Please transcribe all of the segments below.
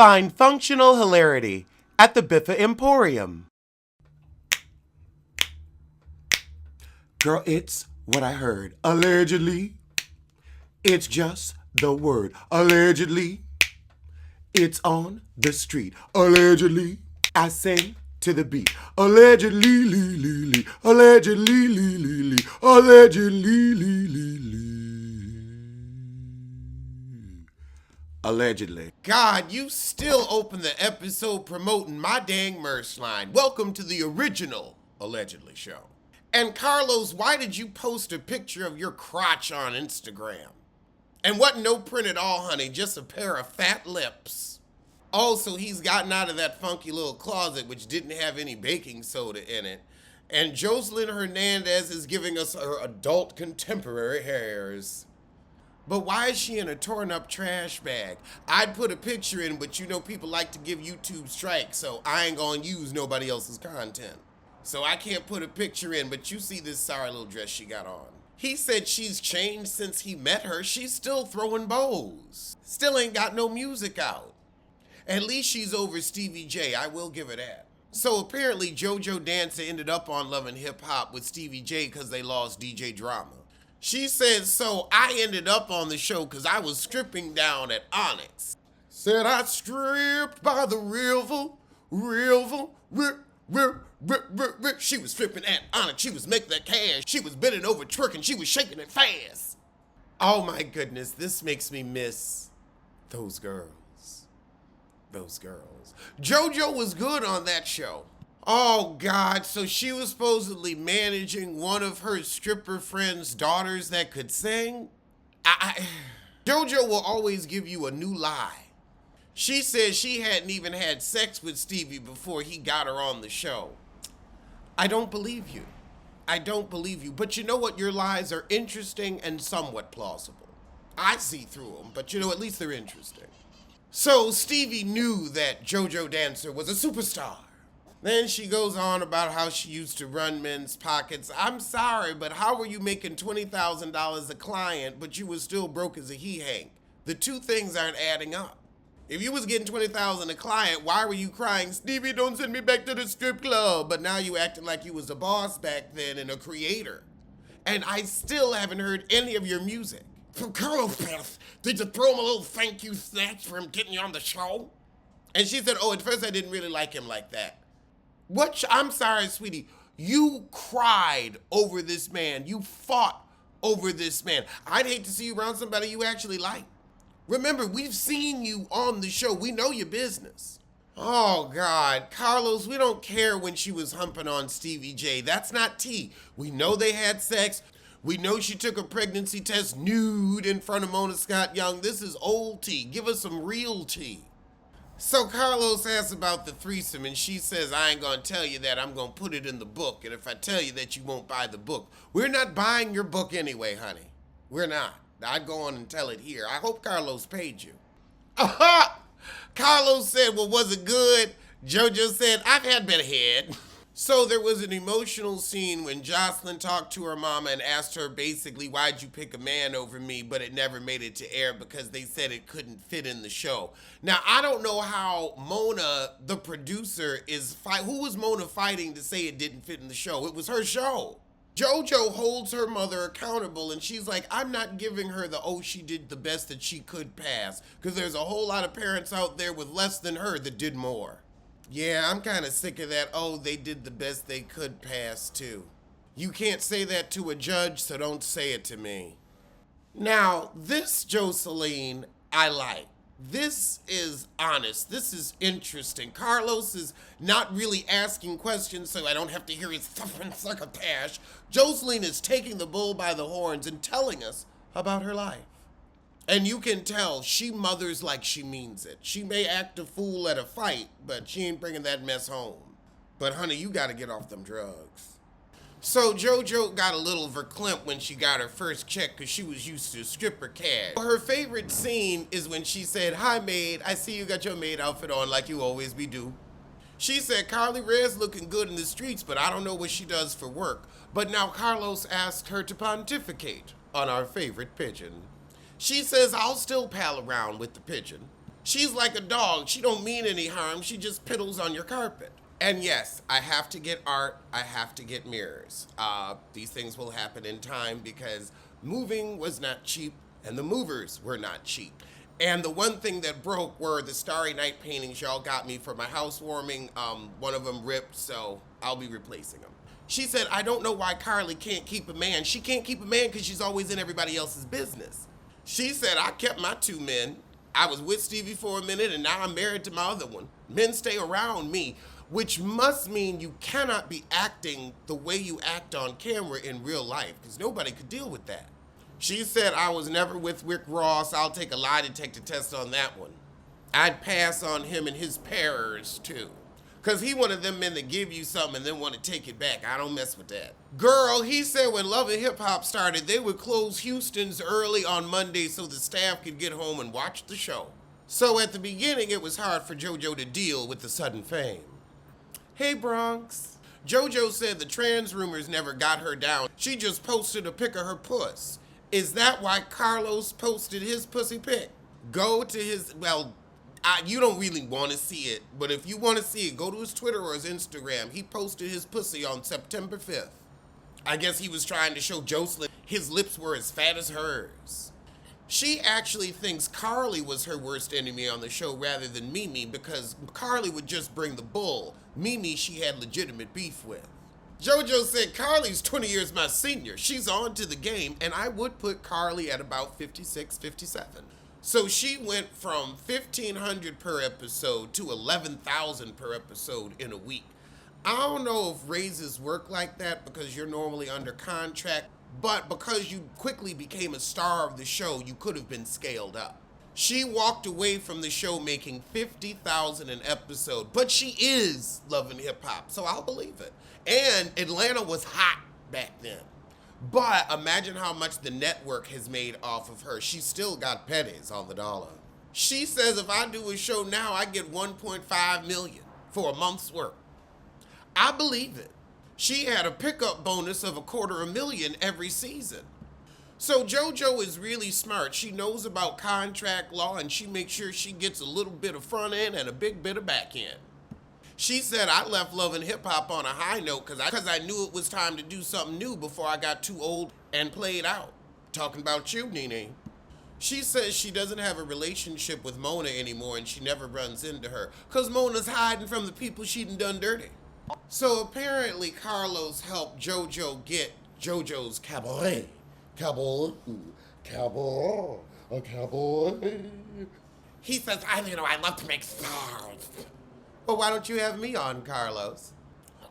Find functional hilarity at the Biffa Emporium. Girl, it's what I heard. Allegedly, it's just the word. Allegedly, it's on the street. Allegedly, I sing to the beat. Allegedly, lee, lee, lee. Allegedly, lee, lee, lee. Allegedly, lee, lee, lee. Allegedly. God, you still open the episode promoting my dang merch line. Welcome to the original Allegedly show. And Carlos, why did you post a picture of your crotch on Instagram? And what no print at all, honey, just a pair of fat lips. Also, he's gotten out of that funky little closet which didn't have any baking soda in it. And Joseline Hernandez is giving us her adult contemporary hairs. But why is she in a torn up trash bag? I'd put a picture in, but you know people like to give YouTube strikes, so I ain't gonna use nobody else's content. So I can't put a picture in, but you see this sorry little dress she got on. He said she's changed since he met her. She's still throwing bows. Still ain't got no music out. At least she's over Stevie J, I will give her that. So apparently JoJo Dancer ended up on Love and Hip Hop with Stevie J because they lost DJ Drama. She said, so I ended up on the show because I was stripping down at Onyx. Said I stripped by the river. She was stripping at Onyx. She was making that cash. She was bending over, twerking. She was shaking it fast. Oh my goodness, this makes me miss those girls. Those girls. JoJo was good on that show. Oh God, so she was supposedly managing one of her stripper friends' daughters that could sing? JoJo will always give you a new lie. She said she hadn't even had sex with Stevie before he got her on the show. I don't believe you. I don't believe you. But you know what? Your lies are interesting and somewhat plausible. I see through them, but you know, at least they're interesting. So Stevie knew that JoJo Dancer was a superstar. Then she goes on about how she used to run men's pockets. I'm sorry, but how were you making $20,000 a client, but you were still broke as a he-hank? The two things aren't adding up. If you was getting $20,000 a client, why were you crying, Stevie, don't send me back to the strip club? But now you acting like you was a boss back then and a creator. And I still haven't heard any of your music. From Carlos Beth, did you throw him a little thank you snatch for him getting you on the show? And she said, oh, at first I didn't really like him like that. I'm sorry, sweetie. You cried over this man. You fought over this man. I'd hate to see you around somebody you actually like. Remember, we've seen you on the show. We know your business. Oh, God. Carlos, we don't care when she was humping on Stevie J. That's not tea. We know they had sex. We know she took a pregnancy test nude in front of Mona Scott Young. This is old tea. Give us some real tea. So Carlos asks about the threesome, and she says, I ain't gonna tell you that. I'm gonna put it in the book. And if I tell you that, you won't buy the book. We're not buying your book anyway, honey. We're not. I'd go on and tell it here. I hope Carlos paid you. Aha! Carlos said, well, was it good? JoJo said, I've had better head. So there was an emotional scene when Joseline talked to her mama and asked her basically, why'd you pick a man over me? But it never made it to air because they said it couldn't fit in the show. Now, I don't know how Mona, the producer, who was Mona fighting to say it didn't fit in the show? It was her show. JoJo holds her mother accountable, and she's like, I'm not giving her she did the best that she could pass, because there's a whole lot of parents out there with less than her that did more. Yeah, I'm kind of sick of that, they did the best they could pass, too. You can't say that to a judge, so don't say it to me. Now, this Joseline, I like. This is honest. This is interesting. Carlos is not really asking questions, so I don't have to hear his thumping succotash. Joseline is taking the bull by the horns and telling us about her life. And you can tell she mothers like she means it. She may act a fool at a fight, but she ain't bringing that mess home. But honey, you gotta get off them drugs. So JoJo got a little verklempt when she got her first check because she was used to stripper cash. Her favorite scene is when she said, hi maid, I see you got your maid outfit on like you always be do. She said, Carly Rae's looking good in the streets, but I don't know what she does for work. But now Carlos asked her to pontificate on our favorite pigeon. She says, I'll still pal around with the pigeon. She's like a dog. She don't mean any harm. She just piddles on your carpet. And yes, I have to get art. I have to get mirrors. These things will happen in time because moving was not cheap and the movers were not cheap. And the one thing that broke were the Starry Night paintings y'all got me for my housewarming. One of them ripped, so I'll be replacing them. She said, I don't know why Carly can't keep a man. She can't keep a man because she's always in everybody else's business. She said, I kept my 2 men. I was with Stevie for a minute and now I'm married to my other one. Men stay around me, which must mean you cannot be acting the way you act on camera in real life because nobody could deal with that. She said, I was never with Rick Ross. I'll take a lie detector test on that one. I'd pass on him and his pairs too. Cause he one of them men that give you something and then want to take it back. I don't mess with that. Girl, he said when Love and Hip Hop started, they would close Houston's early on Monday so the staff could get home and watch the show. So at the beginning, it was hard for JoJo to deal with the sudden fame. Hey Bronx. JoJo said the trans rumors never got her down. She just posted a pic of her puss. Is that why Carlos posted his pussy pic? Go to his, you don't really want to see it, but if you want to see it, go to his Twitter or his Instagram. He posted his pussy on September 5th. I guess he was trying to show Joseline his lips were as fat as hers. She actually thinks Carly was her worst enemy on the show rather than Mimi because Carly would just bring the bull. Mimi she had legitimate beef with. JoJo said Carly's 20 years my senior. She's on to the game and I would put Carly at about 56, 57. So she went from $1,500 per episode to $11,000 per episode in a week. I don't know if raises work like that because you're normally under contract, but because you quickly became a star of the show, you could have been scaled up. She walked away from the show making $50,000 an episode, but she is Love and Hip Hop, so I'll believe it. And Atlanta was hot back then. But imagine how much the network has made off of her. She still got pennies on the dollar. She says if I do a show now, I get $1.5 million for a month's work. I believe it. She had a pickup bonus of $250,000 every season. So JoJo is really smart. She knows about contract law and she makes sure she gets a little bit of front end and a big bit of back end. She said, I left Love and Hip Hop on a high note because I knew it was time to do something new before I got too old and played out. Talking about you, Nene. She says she doesn't have a relationship with Mona anymore and she never runs into her because Mona's hiding from the people she done dirty. So apparently Carlos helped JoJo get JoJo's cabaret. Cabaret. He says, I love to make stars. Well, why don't you have me on, Carlos?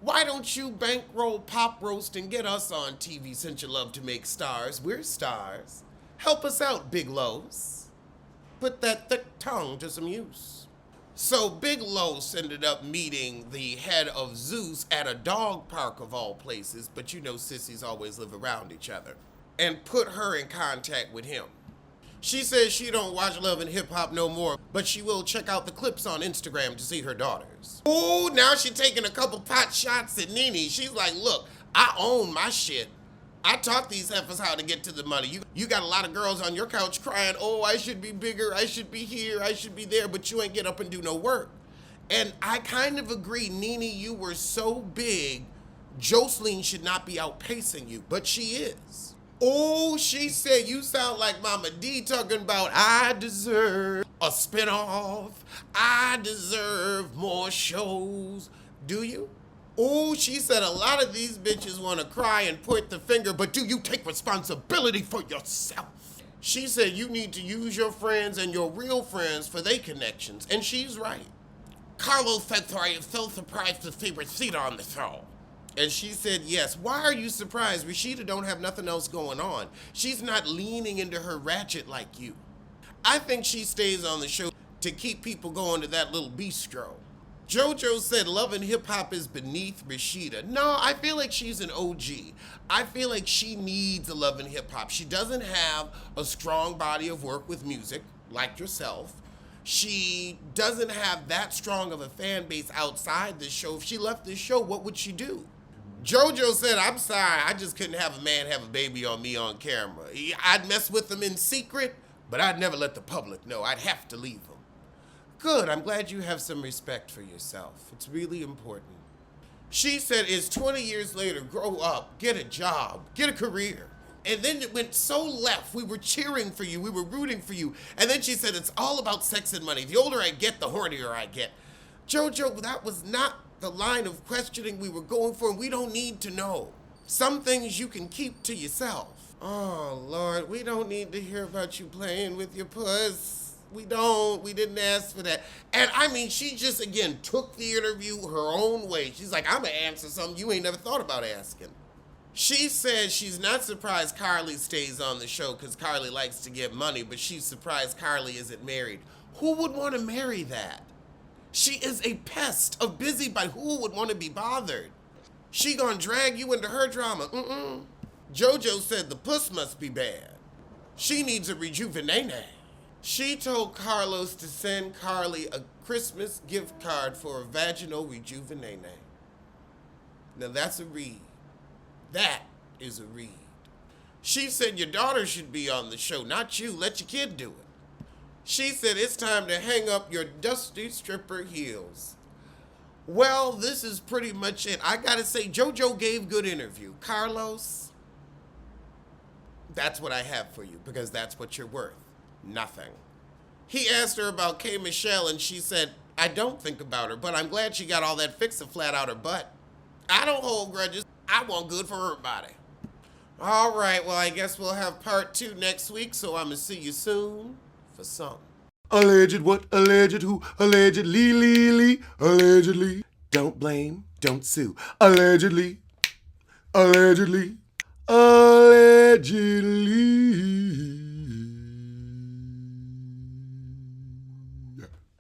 Why don't you bankroll Pop Roast and get us on TV since you love to make stars? We're stars. Help us out, Big Los. Put that thick tongue to some use. So Big Los ended up meeting the head of Zeus at a dog park of all places, but you know sissies always live around each other, and put her in contact with him. She says she don't watch Love and Hip Hop no more, but she will check out the clips on Instagram to see her daughters. Ooh, now she taking a couple pot shots at Nene. She's like, look, I own my shit. I taught these heifers how to get to the money. You got a lot of girls on your couch crying, oh, I should be bigger, I should be here, I should be there, but you ain't get up and do no work. And I kind of agree, Nene, you were so big, Joseline should not be outpacing you, but she is. Oh, she said, you sound like Mama D talking about, I deserve a spinoff. I deserve more shows. Do you? Oh, she said, a lot of these bitches want to cry and point the finger, but do you take responsibility for yourself? She said, you need to use your friends and your real friends for their connections, and she's right. Carlos said, sorry, I'm so surprised to see Rashida on the show. And she said, yes. Why are you surprised? Rashida don't have nothing else going on. She's not leaning into her ratchet like you. I think she stays on the show to keep people going to that little bistro. JoJo said Love and Hip Hop is beneath Rashida. No, I feel like she's an OG. I feel like she needs a Love and Hip Hop. She doesn't have a strong body of work with music, like yourself. She doesn't have that strong of a fan base outside this show. If she left this show, what would she do? JoJo said, I'm sorry, I just couldn't have a man have a baby on me on camera. I'd mess with him in secret, but I'd never let the public know. I'd have to leave him. Good, I'm glad you have some respect for yourself. It's really important. She said, it's 20 years later, grow up, get a job, get a career. And then it went so left. We were cheering for you, we were rooting for you. And then she said, it's all about sex and money. The older I get, the hornier I get. JoJo, that was not the line of questioning we were going for, and we don't need to know. Some things you can keep to yourself. Oh, Lord, we don't need to hear about you playing with your puss. We don't. We didn't ask for that. And I mean, she just, again, took the interview her own way. She's like, I'm going to answer something you ain't never thought about asking. She says she's not surprised Carly stays on the show because Carly likes to get money, but she's surprised Carly isn't married. Who would want to marry that? She is a pest, a busybody. Who would want to be bothered? She gonna drag you into her drama. JoJo said the puss must be bad. She needs a rejuvenate. She told Carlos to send Carly a Christmas gift card for a vaginal rejuvenate. Now that's a read. That is a read. She said your daughter should be on the show, not you. Let your kid do it. She said it's time to hang up your dusty stripper heels. Well, this is pretty much it. I gotta say, JoJo gave good interview. Carlos, that's what I have for you because that's what you're worth. Nothing. He asked her about K. Michelle and she said, I don't think about her, but I'm glad she got all that fix-a-flat out her butt. I don't hold grudges. I want good for her body. All right, well, I guess we'll have part 2 next week, so I'm gonna see you soon for some. Alleged what? Alleged who? Allegedly. Don't blame, don't sue. Allegedly. Allegedly.